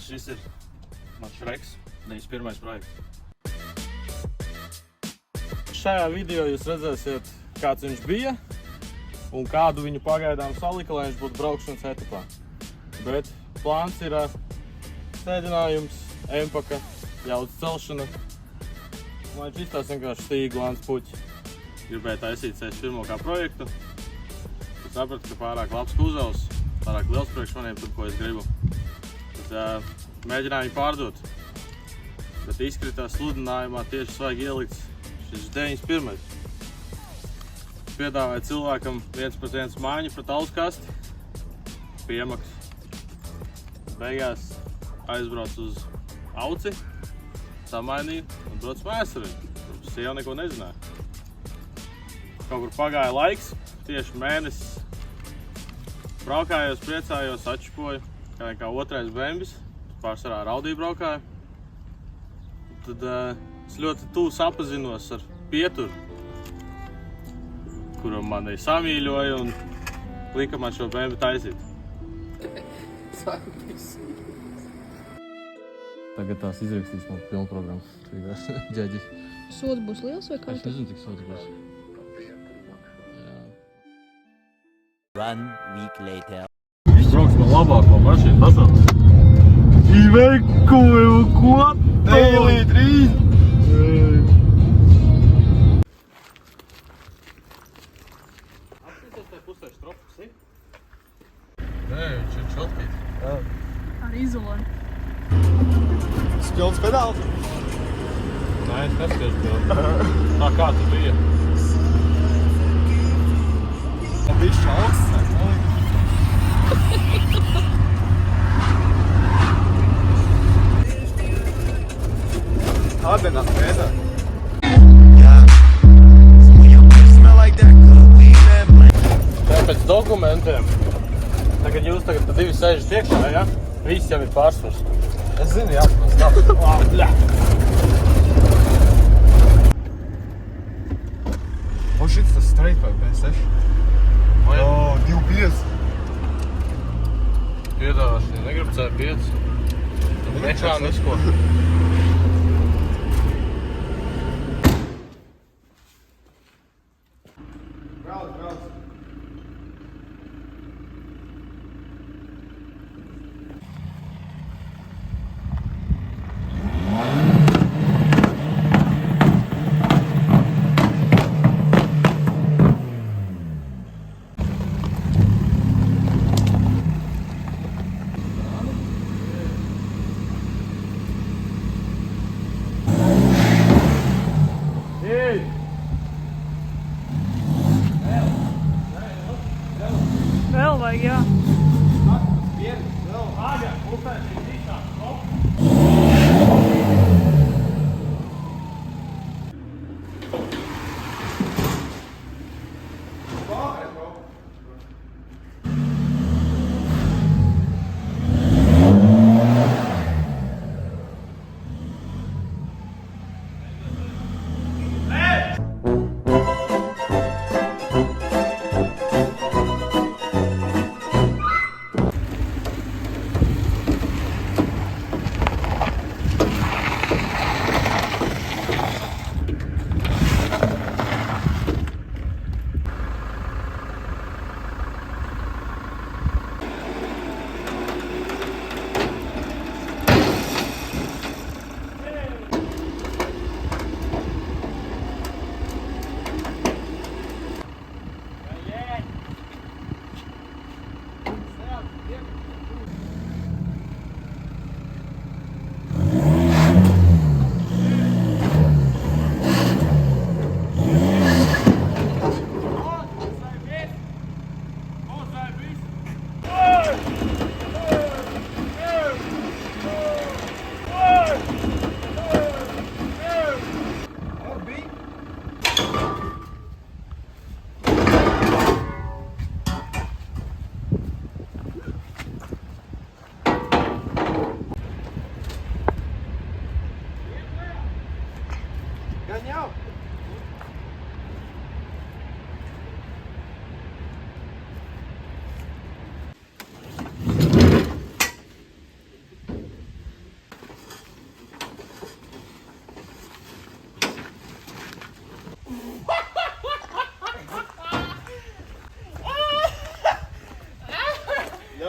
šis ir mans Šreks, 91. projekts. Šajā video jūs redzēsiet, kāds viņš bija un kādu viņu pagaidām salika, lai viņš būtu braukšanas etapā. Bet plāns ir sēdinājums, empaka, jaudas celšana. Lai viņš izstās vienkārši stīgu lāns puķi. Gribēju taisīt 61. kā projektu. Tad sapratu, ka pārāk labs kuzovs, pārāk liels priekš maniem tur, ko es gribu. Tad mēģināju viņu pārdot. Bet izkritās sludinājumā tieši svaigi ielikts šis 91. Piedāvāja cilvēkam 1/1 mājiņu pret alskasti, piemaks. Beigās aizbrauc uz auci, samainīju un brauc mājās ar viņu. Sieva neko nezināja. Kaut kur pagāja laiks, tieši mēnesis. Braukājos, priecājos, atšķipoju, kā otrais bembis, pārsvarā raudīju braukāju. Tad es ļoti tuvu sapazinos ar Pieturu, kuru mani samīļoja un lika man šo bembi taisīt. Tagad tās izrakstīs man pilnprogrammu. Ģeģi. Sods būs liels vai kā? Es nezinu, cik sods būs. One week later. Viņš brauks man labāk, man mašīna pasaules. Iveku, ko? Daily 3! Apsīties tai pusē štropas, si? Nē, viņš ir šotkīt. Ar izolē. Spilns pedāls? Nē, es neskaties pilni. Tā kā tu bija? Tā bišķi augsts, ne? Atdenās pēdā. Tā pēc dokumentiem. Tagad jūs divi sēžat iekšā, ja? Viss jau ir pārsvars. Es zinu, jā, tas nav. O, šits tas straight vai B6? O, 2.5. Piedāvāšana, negribu C5. Mehānisko. Brauc.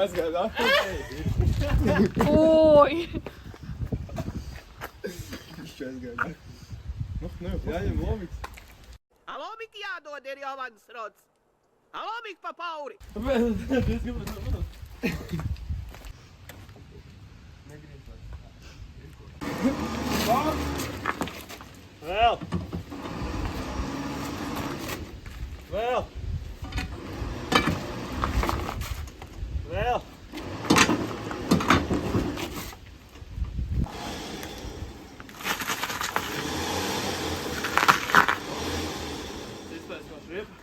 aizgāja atpakaļ. Oi! Viņš aizgāja. Nu, jāņem lomiks. Alomik jādod ir jau mans rods. Alomik pa pauri. Vēl! Vēl! Vēl! Izpēc no šripa.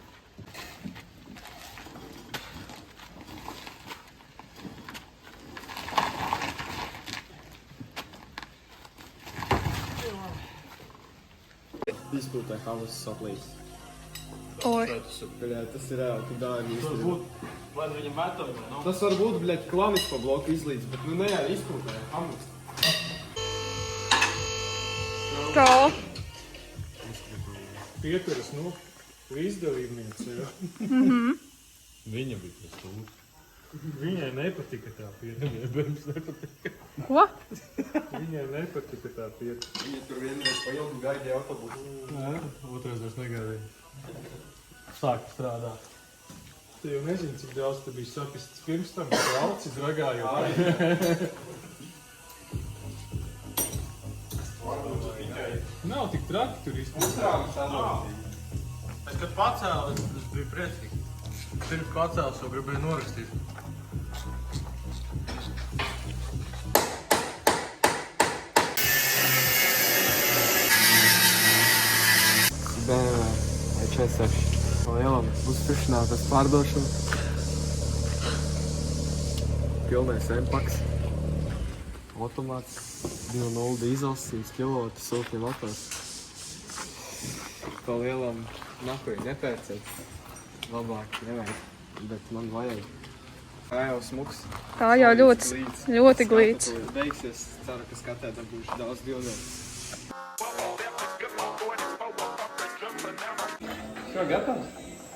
Izpūtē havas saplīs. Oi! Bļēt, tas ir reāli, tu dārgi Tas izlīdz. būtu, lai viņam metam, vai nav? Tas var būt, bļēt, klanis pa bloku izlīdz, bet nu ne jau izpūtē havas. Kā? Pieturas, nu, izdevībniece, jā. Viņa bija tas stūrs. Viņai nepatika tā pietura. Bēms nepatika. Ko? Viņai nepatika tā pietura. Viņi tur vienreiz pa ilgu gaidīja autobusu. Nē, otrais vairs negaidīja. Sāk strādāt. Tu jau nezini, cik daudz tu biji sapists pirms tam, ka tu auci dragāju. Nav tik traki tur izpildīt. Es, kad pacēlu, es biju priecīgi. Pirms pacēlu, jau gribēju norakstīt. BMW E46. Lielam uzspišinātas pārdošana. Pilnais M-paks. Automāts 2.0 dīzels, 100 kW, siltni motors. Pa lielam nakuji nepērcēt. Labāk nevajag, bet man vajag. Tā jau smuks. Tā jau ļoti glīts. Beigsies, ceru, ka skatē dabūšu daudz divdienas. Šo gatavs?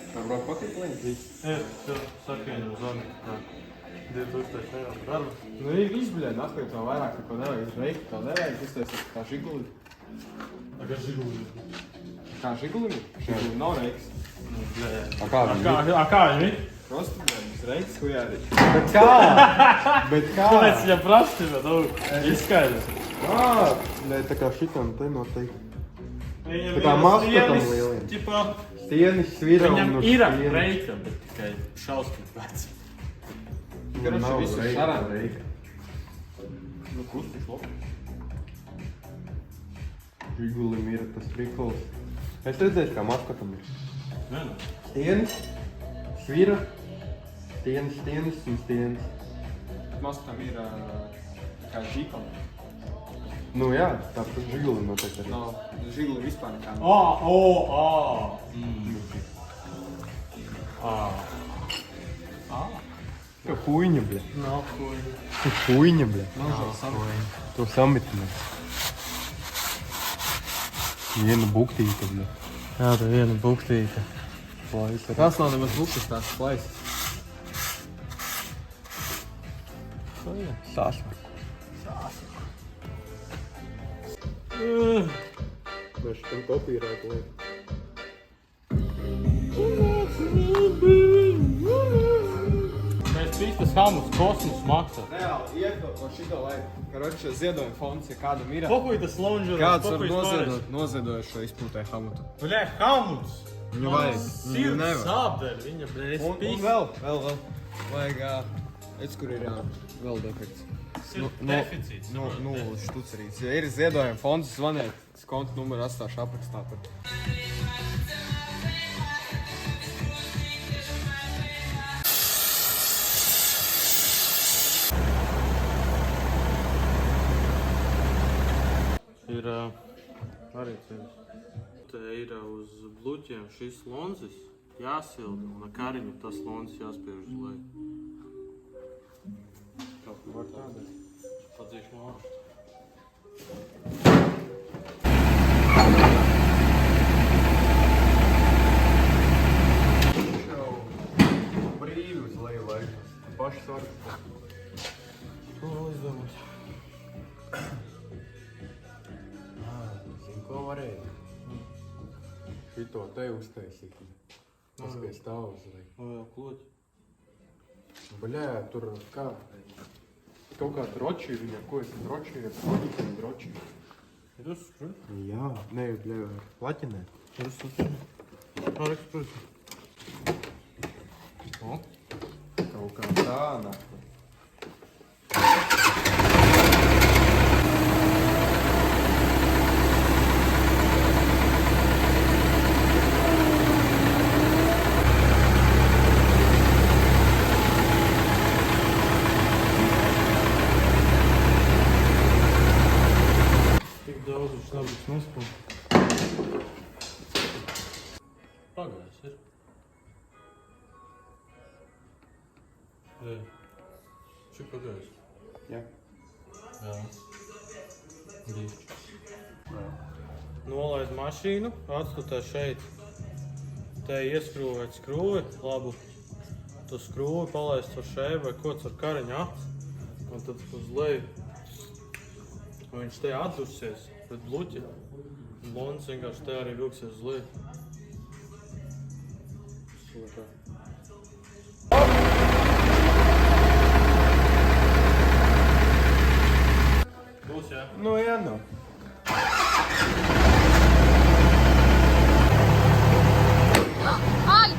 Varbūt patīk līdzi? Saka viņam zvani. 2000 eiro par darbu. Nu, ir izbļē, nakuji to vairāk, neko nevajag izveikt. To nevajag iztaisīt kā žiguli. Kā žiguli. Kā žiguli? Žiguli nav reiks. Kā viņi? Просто, blēņas, reiks hujāri. Bet kā? Bet kā? Kāpēc viņam prasīja, nu, izskaidrs. Nē, tā kā šitam te noteikti. Viņam Tā kā ir maska tam stienis, lieliem. ķipā, Stienis, svira viņam un ir stienis. reika, bet tikai šausmīgi vec. Karoči, Nav visu reika. šarā reika. Nu, kustiņš lopi. Žigulim ir tas prikols. Es redzēju, kā maskatam ir. Nē, nu. Stienis, svira, stienis un stienis. Maskatam ir kā žikam. Nu jā, tā tas žigulim noteikti arī. No, žigulim vispār nekā. Kā huiņa, bļa. Nav kuņi. Huiņa, bļa. To samitinē. Viena buktīte, bļa. Jā, tā viena buktīte. Tas nav nemaz buktis, tās plaisas. Sāsma. Mēs tam kopīrētu liek. Pēc pistas hamus kosmos maksā. Reāli, iekļaut šito laiku. Karoči, ziedojuma fonds, ja kādam ir. Pokuj tas lonžeros, Kāds var noziedot šo izpūtē hamutu? Bļē, hamuts! Viņu vajag. Viņu Sirds nevar. sāpdēļ, viņa, bļē, es Un vēl. Vajag, redz, kur ir vēl defekts. deficīts. Nulles štucerīts. Ja ir ziedojuma fonds, zvaniet. Konta numuru atstāšu aprakstā. Ir arī ceļš. Te ir uz bluķiem šis lonzis jāsilda un ar kariņu tas lonzis jāspiež uz leju. Kaut kur var tādēt. Padzīšu mārstu. Brīvi uz leju laikas. Paši svarīgi. šito te uztaisīt. Tas pie stāv uzliek. O, jau kloķi. Baļā, tur kā? Kaut kā droči viņa, ko es droči, ir droči. Ir uzskruļ? Jā, ne, bļā, plaķinē. Ir uzskruļ. Pārēks, protams. O? Kaut kā tā, naku. Tik daudz viņš nebūs nespēj. Pagājis ir. Ej. Šī pagājis. Jā. Jā. Dīķi. Nolaid mašīnu, atstutē šeit. Te ieskrūvēt skrūvi, labu. Tu skrūvi palaist ar šeit vai kods ar kariņu ats. Un tad uz leju. Un viņš te atdusies pret bluķi. Un Lons vienkārši te arī vilksies uz leju. Sūtā. Būs, jā? Nu, jā, nu. Ai!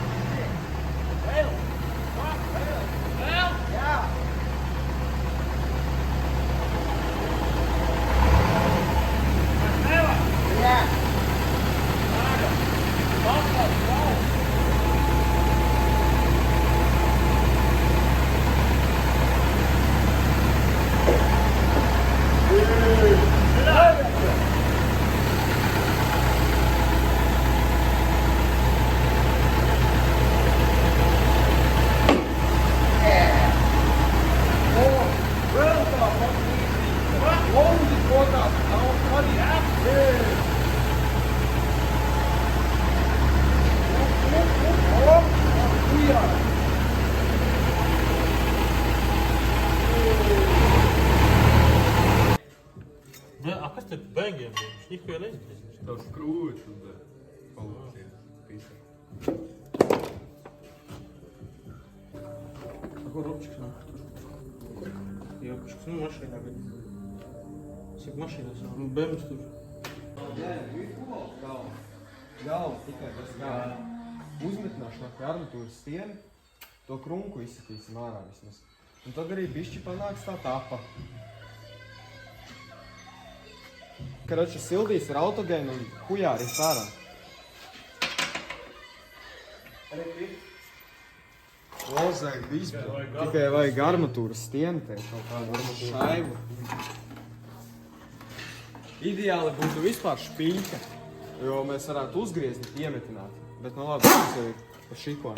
Kas te bēngiem bija? Viņš niko jau neizgriezies. Tā skrūvi šur, palūksies. Pīsa. Ko rupčiks nav? Jā, kaškas, nu mašīnā bija. Cik mašīnās nav? Nu, bēmas tur. Nē, galva tikai tas kā uzmetināšanā pie armatūras stieni, to krunku izsatīsim ārā vismaz. Un tad arī bišķi panāks tā tapa. Karoči sildīs ar autogēnu un hujāris ārā. Lozai bizbu. Tikai vajag armatūras stieni te, kaut kādu šaivu. Ideāli būtu vispār špīļka, jo mēs varētu uzgriezt iemetināt. Bet nu labi, tas jau ir pa šiko.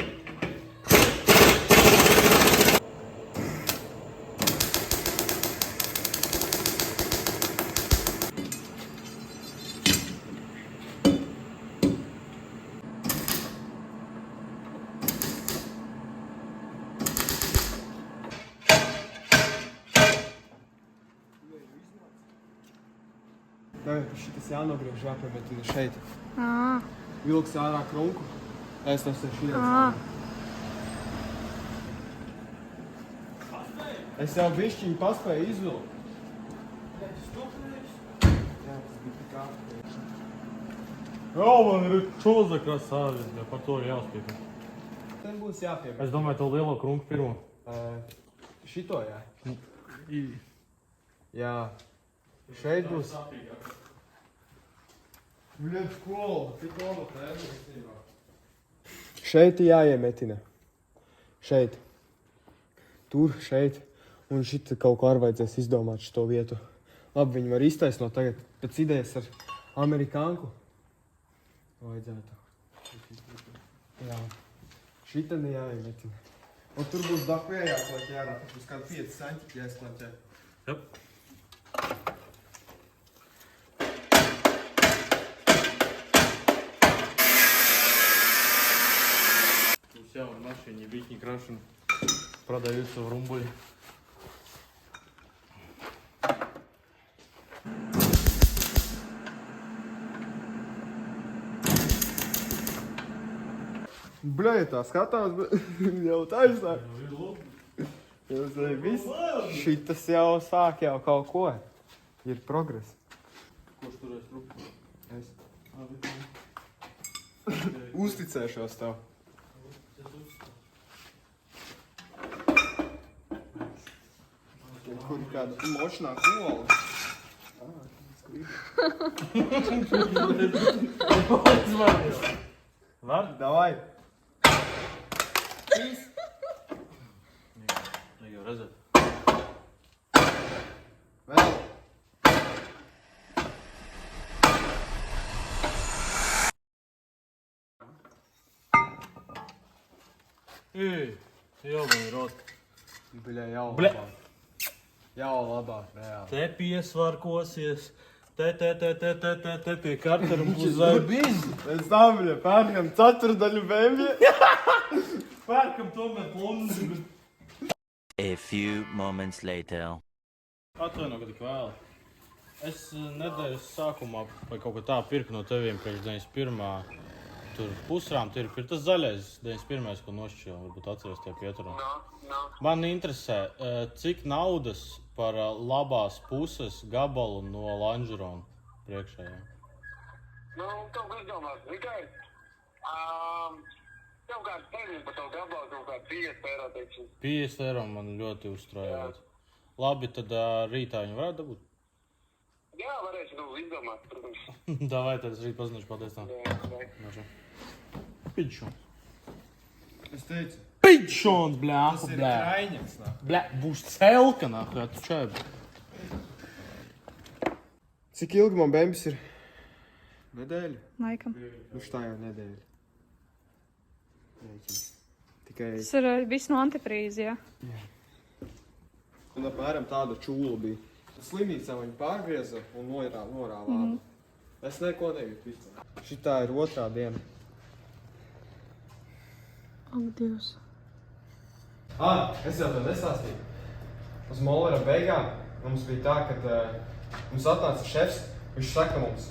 Šitas jānogriež jāpiemetina šeit. Ā, Vilks ārā krunku. Es tas ir šī. Es jau bišķiņu paspēju izvilkt. Jā, tas bija tik ārkārtīgi. Jā, man ir čūza krasāvis, bet par to ir jāuzpīpē. Ten būs jāpiemet. Es domāju, to lielo krunku pirmo. Šito, jā. Jā. Šeit būs. Bļet, skola. Tik labi tēma. Šeit jāiemetina. Šeit. Tur, šeit. Un šit kaut ko arī vajadzēs izdomāt šito vietu. Labi, viņi var iztaisnot tagad pēc idejas ar amerikānku. Vajadzētu. Jā. Šitani jāiemetina. Un tur būs dakvē jāklaķē ārā. Tur būs kādi 5 saņķi jāizklaķē. Jop. Тут jauna mašīna, Витни Крашен продаются в Румбуле. Bļa, ja tā skatās, bet jau taisnāk. Jūs viss. Šitas jau sāk jau kaut ko. Ir progress. Kurš turēs trupu? Es. Uzticēšos tev. Kur ir kāda močnā kola? Var? Davai. Jau redzēt. Vēl. Jau man ir rot. Bļa, jau Bļa. labāk. Jau labāk, reāli. Te piesvarkosies. Te pie karteram uzai biz. Pēc tam, bļa, pērkam ceturdaļu bēmļi. Pērkam tomēr plomzi. A few moments later. Atvaino, ka tik vēl. Es nedēļas sākumā vai kaut kā tā pirku no teviem priekš 91. Tur pusrām tur ir tas zaļais 91. ko nošķīla, varbūt atceries tie pieturam. Man interesē, cik naudas par labās puses gabalu no Lanžerona priekšējā. Nu, tev kas domās, tikai tev kāds nezinu par tavu gabalu, tev kāds 50 eiro, teiksim. 50 eiro man ļoti uzstrājāt. Labi, tad rītā viņu varētu dabūt? Jā, varēsi tu izdomāt, protams. Davai, tad es rīt paziņošu, paldies tam. Jā. Pidšons. Es teicu. Pidšons, bļā, Tas ir bļā. kraiņaks, nā. Bļā, būs celka, nā, kā tu čēb. Cik ilgi man bēmbis ir? Nedēļa? Laikam. Nu, šitā jau nedēļa. Tikai... Tas ir viss no antifrīzi, jā. Un apmēram tāda čūla bija. Slimnīcā viņi pārgrieza un norāva ādu. Es neko nejūtu vispār. Šitā ir otrā diena. Ak, Dievs. Es jau to nestāstīju. Uz Molvera beigām mums bija tā, kad mums atnāca šefs, viņš saka mums,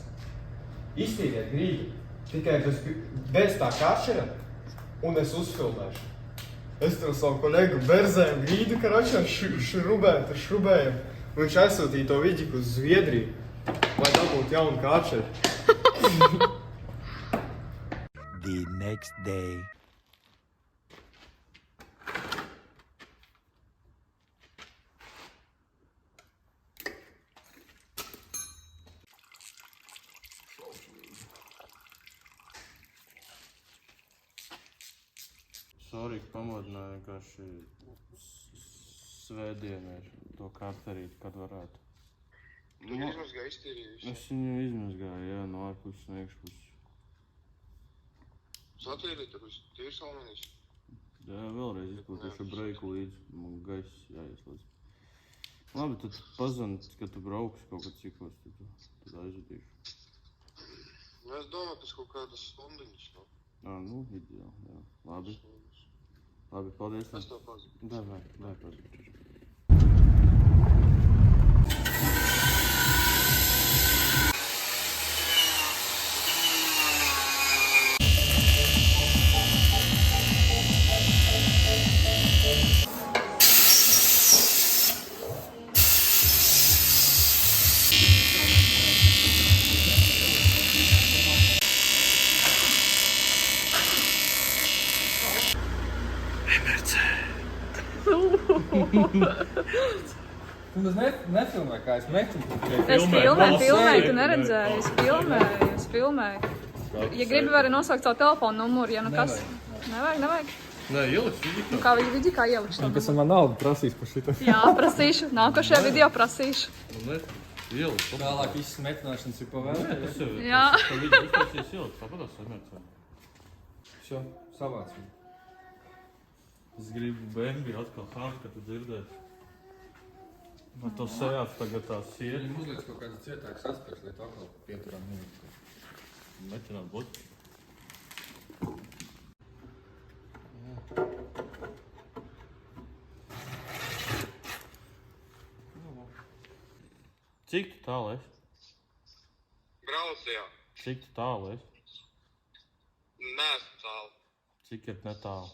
iztīriet grīdu, tikai bez tā kašera, un es uzfilmēšu. Es tur savu kolēgu berzēju grīdu, karoči, šrubējam. Un viņš aizsūtīja to viģiku uz Zviedriju, lai dabūtu jaunu kašeru. The next day. Sorry, ka pamodināju vienkārši svētdienu ar to karterīti, kad varētu. Tu izmazgāji, iztīrīji visu. Es viņu izmazgāju, jā, no ārpuses un iekšpuses. Satīrīji tur visu, tīrs almenīs. Jā, vēlreiz izpūtīšu breiku līdzi, man gaiss jāieslēdz. Labi, tad pazvanīt, kad tu brauksi kaut kad cikos, tad aizvedīšu. Nu, es domāju, tas kaut kādas stundiņas, no. Nu, ideāli, jā. Labi. Labi, paldies. Es tev pazinu. Davai, pazinu. Tu nefilmē, kā es metu. Es filmēju, tu neredzēji, es filmēju. Ja gribi, vari nosaukt savu telefonu numuru, ja nu kas. Nevajag. Nē, ieliks vidikā. Kā viņi kā ielikšu. Kas man naudu prasīs par šito? Jā, prasīšu. Nākošajā video prasīšu. Nu, ieliks. Tālāk viss metināšanas ir pavēlēt. Tas jau ir. Jā. Tā vidi uztaisīs ieliks, tāpat tas samērcē. Šo, savāc viņu. Es gribu bēmbi atkal hākt, ka tu dzirdēt. Man to sajāts tagad tā siet. Viņam uzliec kaut kāds cietāks aspekts, lai tu atkal pieturām nevienu. Metināt būt. Cik tu tālu esi? Brauc, jā. Cik tu tālu esi? Neesmu tālu. Cik ir netālu?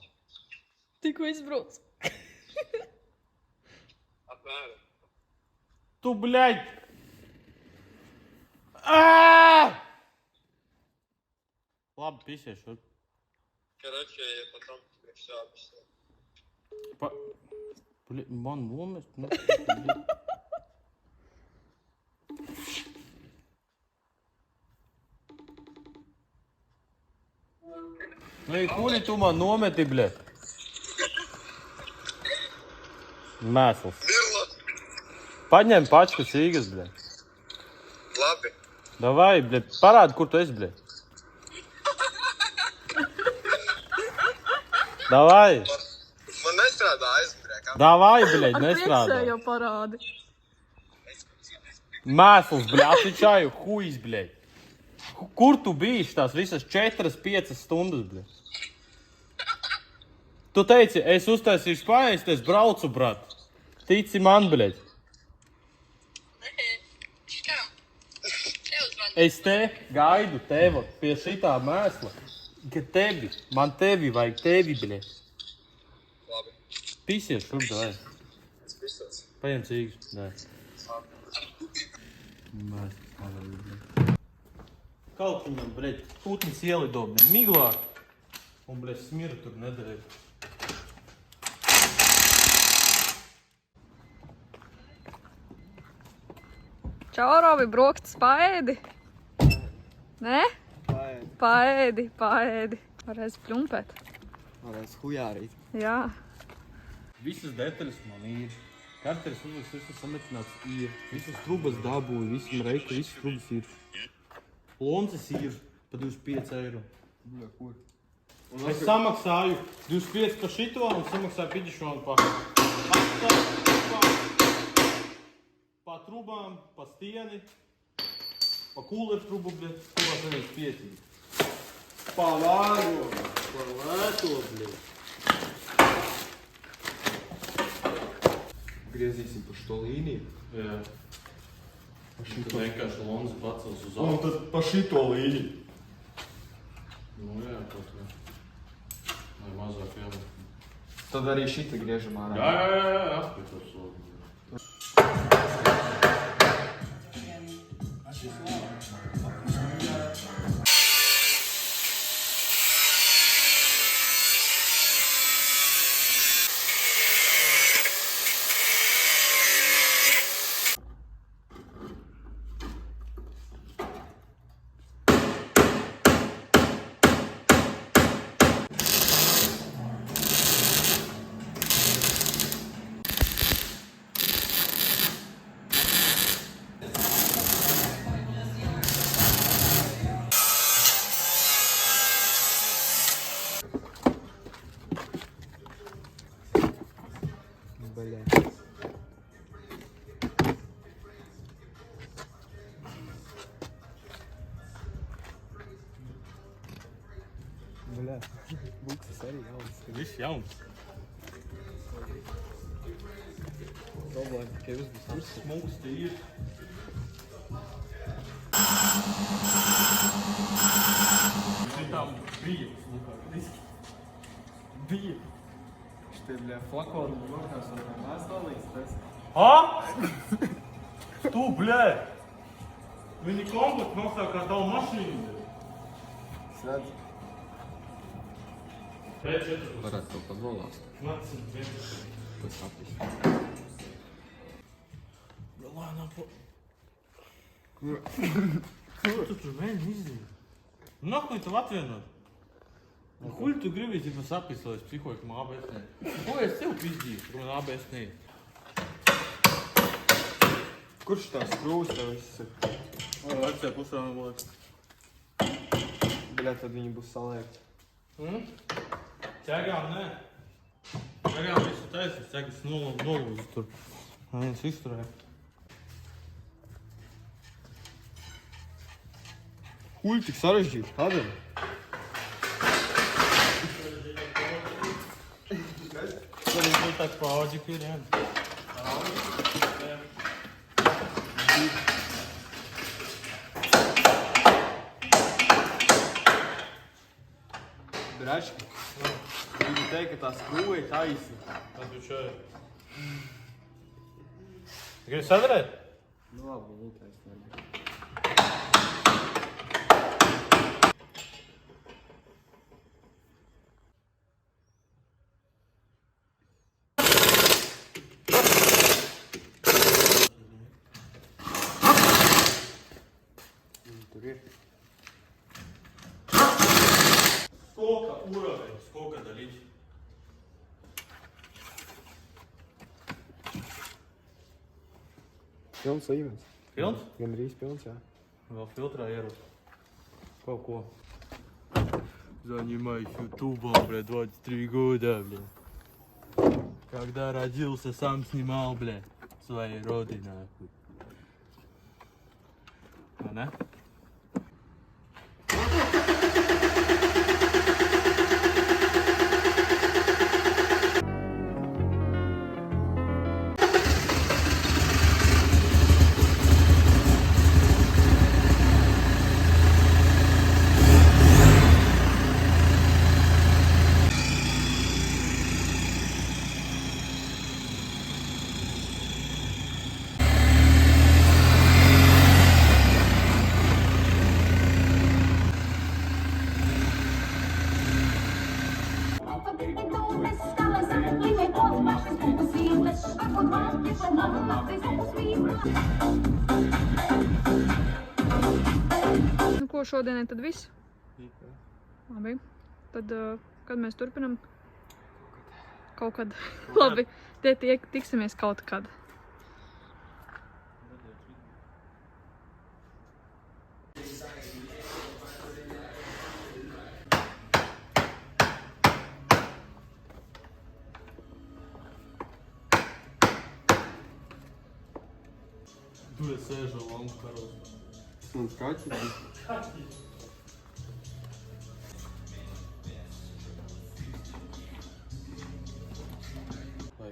Tikko izbrauc. Apmēram. Tu, bļaļ! Aaaa! Labi, pisiešu. Короче, я потом тебе все объясню. Bļaļ, man nomest? Nu, Ei, kuri tu man nometi, bļaļ? Mēsls. Virla. Paņem pačku sīgas, bļaļ. Labi. Davai, bļaļ, parādi, kur tu esi, bļaļ. Davai, Man nestrādā aizbrēk. davai, bļaļ, Ar nestrādā. priekšējo parādi. Mēsls, bļaļ, atvičāju, huijs, bļaļ. Kur tu biji tās visas 4-5 stundas, bļaļ? Tu teici, es uztaisīšu paēst, es braucu, brat. Tici man, bļaļ. Es te gaidu tevi pie šitā mēsla, ka man tevi vajag tevi, bļaļ. Labi. Pisies šur, davai. Es pistots. Paņem cīgas, nē. Kaut viņam, bļaļ, putnis ielido, bļaļ, miglā. Un, bļaļ, smira tur nedēļ. Čau, Robi, brokastis paēdi? Nē? Paēdi. Varēs pļumpēt. Varēs hujārīt. Jā. Visas detaļas man ir. Karteris uzliks, visas sametināts ir. Visas trubas dabūju, visam reika, visas trubas ir. Lonces ir pa 25 eiro. Bļa, kur? Es samaksāju 25 par šito un samaksāju 50 pa trubām, pa stieni, pa kūleru trubu, bļa, trubās neviens 5. Pa vāro, pa lēto, bļa. Griezīsim pa šo līniju. Jā. Tad vienkārši lonzi pacels uz Un augstu. tad pa šito līniju. Nu jā, kaut kā. Vai mazāk jābūt. Tad arī šita griežam ārā. Jā, apskatās sodu. Bļa. Bļa. Buksas arī jaunas. Viss jauns. Problēma tikai uzbūs. Viss smūgs te ir. Šitām bija. Bija. Šitie, bļa, flakoni rokās un mēs dalīts tas. Ha? Tu, bļē! Viņi komplektu maksā kā tavu mašīnu. Es redzu. Pēc 4. Varētu kaut kā nolāst. Tas apis. Lēnām po... Kur tu tur mēģini izdarīt? Nakuj tev atvienot? Kuļ tu gribi, ja tas apis, lai es psihoju, ka man ABS ne? Ko es tev pizdīju, ka man ABS ne? Kurš tās skrūvas tev viss ir? Vecajā pusē man būtu. Bļa, tad viņi būs saliekti. Ķegām nē. Ķegām visu taisīs, ķegas nolūzi tur. Viens izturē. Huļ, tik sarežģīti, kādēļ? Tur ir tāds paudžik ir, jā. Raški. Gribu teikt, ka tā skrūve ir taisna. Tas bija šeit. Gribu sadarēt? Nu labi, viņa taisna. Tur ir. Сколько уровень, сколько долить? Pilns līmenis. Pilns? Gan arī pilns, jā. Vēl filtrā ierot. Kaut ko. Занимаюсь ютубом, бля, 23 года, бля. Когда родился, сам снимал, бля, своей родиной, нахуй. А, да? Nu, ko šodienai tad viss? Labi. Tad, kad mēs turpinam? Kaut kad. Labi. Tiksimies kaut kad. Tu es sēžu longu karos. Un skaķi. Vai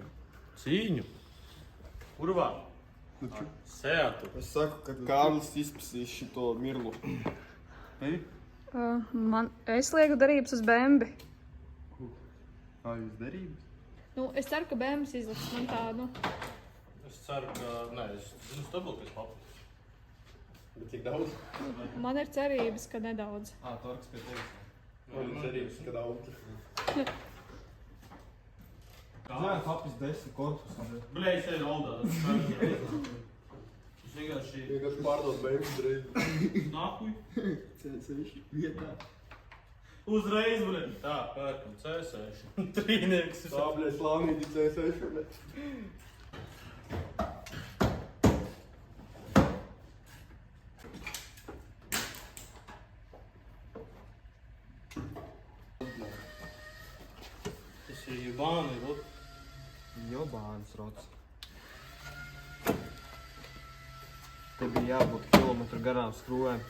cīņu? Kurvā? Sētu. Es saku, ka Kārlis izpasīs šito mirlu. Es lieku darības uz Bembi. Kā jūs darības? Nu, es ceru, ka Bembis izliks man tādu. Es ceru, ka... Nē, es zinu stabilu, kas papu. Bet cik daudz? Man ir cerības, ka nedaudz. Torks pie tevis. Man ir cerības, ka daudz. Jā, papis 10 korpusu. Bļē, es eju oldā. Es vienkārši... Vienkārši pārdot beigas reizi. Nākuj. C6 vietā. Uzreiz, bļē. Tā, pērkam C6. Trīnieks. Tā, bļē, slānīgi C6, bļē. Tas ir jebāni, vat. Jobāns rots. Te bija jābūt kilometru garām skrūvēm.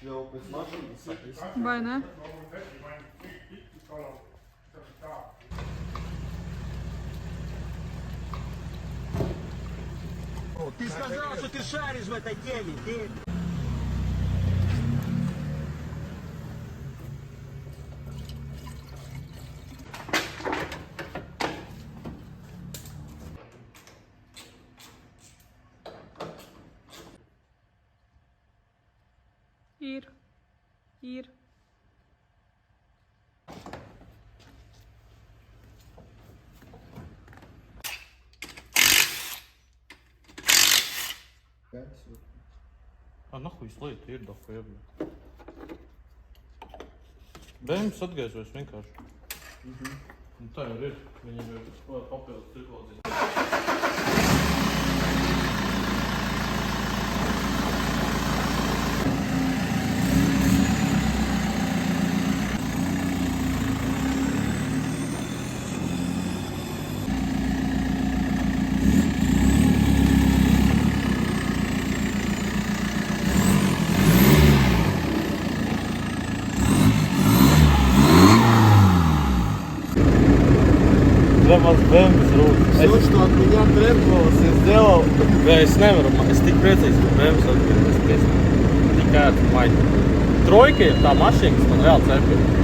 Jau pēc mašīnas sapist. Vai ne? Ты сказал, что ты шаришь в этой теме, ты... Ir. А нахуй slīt ir dafē, bļē. Bēmas atgaizojas vienkārši. Un tā jau ir. Viņam ir papildus cirkulācija. Mans bēmas rūtas. Все, что от меня требовалось, я сделал. Es nevaru, es tik priecīgs, ka bēmas atgaizojas. cat, mate. Trojka ir tā mašīna, kas man reāli cepja.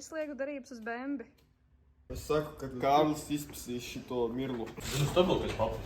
Es lieku darības uz bembi. Es saku, ka Kārlis izpasīs šito mirlu. Zinu, stabilākais papu.